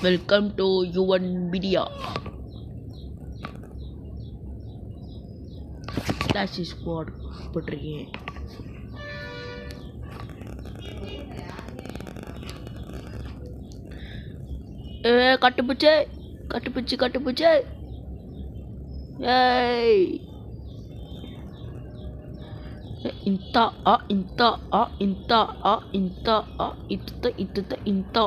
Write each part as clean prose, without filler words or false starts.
Welcome to Yuvan media. Class squad போட்டிருக்கேன். கட்டுப்பூச்சே கட்டுப்பூச்சி கட்டுப்பூச்சே. ஏய் ಇಂತ ಇಂತ ಇಂತ ಇಂತ ಇತ್ತ ಇತ್ತ ಇಂತ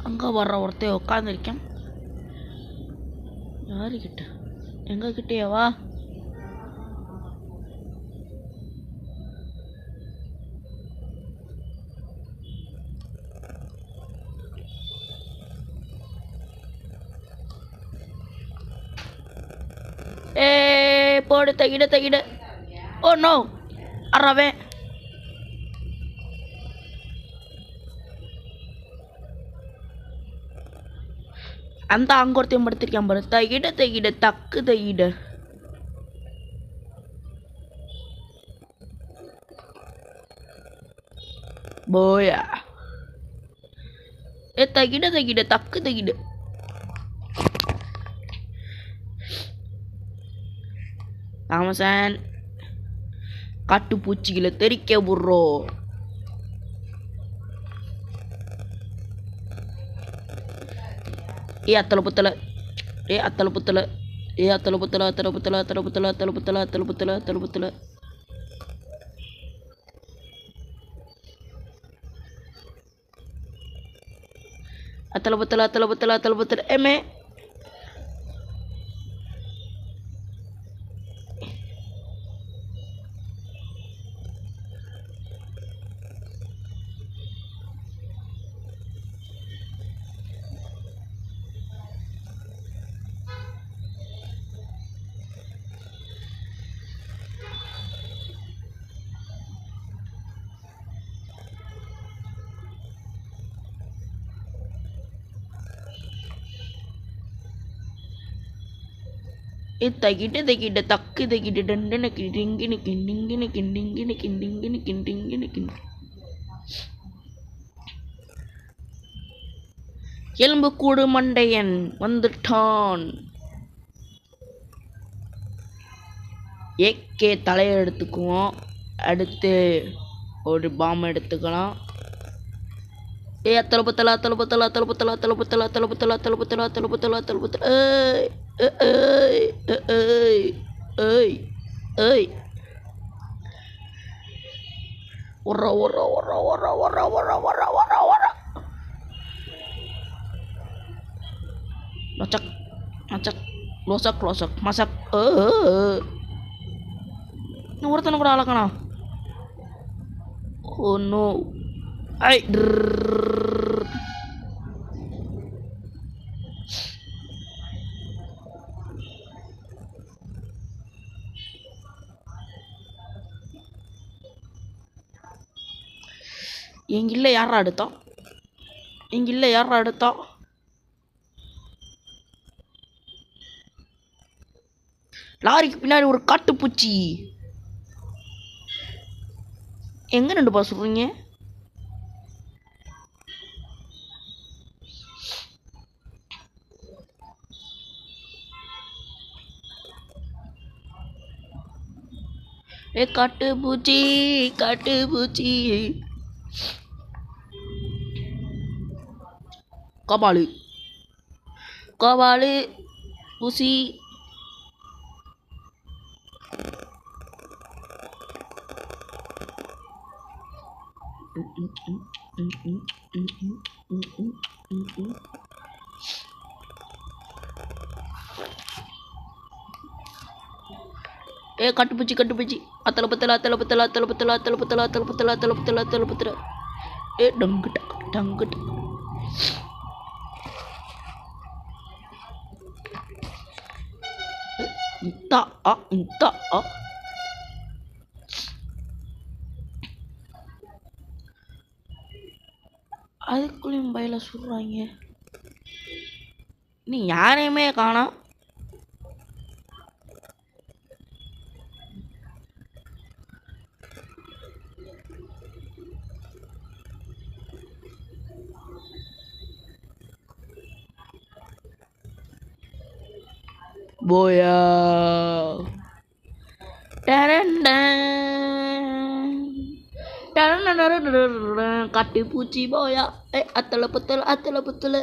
அங்கே வர்ற ஒருத்தர் உட்காந்துருக்கேன். யாருக்கிட்ட? எங்க கிட்டேவா? போடு தகிட தகிட. ஓ நோ, அறவேன். அந்த அங்க ஒருத்தையும் படுத்திருக்கேன் பாரு. தகிட தகிட தக்கு தகிட. போயா தகிட தகிட தக்கு தகிட. தாமசன் காட்டுப்பூச்சிகளை தெரிக்க விடுறோம். அத்தலை புத்தலை அத்தலை புத்தலை அத்தலை புத்தலை அத்தலை புத்தலை அத்தலை புத்தலை அத்தலை புத்தலை அத்தலை புத்தலை அத்தலை புத்தலை. அத்தலை புத்தலை அத்தலை புத்தலை அத்தலை புத்தலை. ஏமே தகிட தகிட தக்கு தகிட டண்டன கிண்டிங்கின கிண்டிங்கின கிண்டிங்கின கிண்டிங்கின கிண்டிங்கின கிண்டி. எலும்பு கூடு மண்டையன் வந்துட்டான். ஏகே தலையை எடுத்துக்குவோம். அடுத்து ஒரு பாம் எடுத்துக்கலாம். அத்தலபத்தலா தலபத்தலா தலபத்தலா தலபத்தலா தலபத்தலா தலபத்தலா தலபத்தலா தலபத்தலா. Locak, macak, losak, losak, masak. Ini urutan apa ala kana? Oh no. Ay. எங்கில்ல யாரா எடுத்தா? எங்கில்ல யாரா எடுத்தா? லாரிக்கு பின்னாடி ஒரு காட்டுப்பூச்சி. எங்க ரெண்டு பா சொல்றீங்க? காட்டுப்பூச்சி காட்டுப்பூச்சி. கபாலு கபாலு பூசி. கட்டுப்பூச்சி கட்டுப்பூச்சி. அத்தலை பத்தல அத்தலை பத்தல அத்தலை பத்தல அத்தலை பத்தல அத்தலை பத்தல அத்தலை பத்தல அத்தலை பத்தல. டங்குட்ட டங்குட்ட. இந்தா இந்தா. அதுக்குள்ளேயும் பயில சொல்றாங்க. நீ யாரையுமே காணோம். boya. Kati puji boya. Atala putala.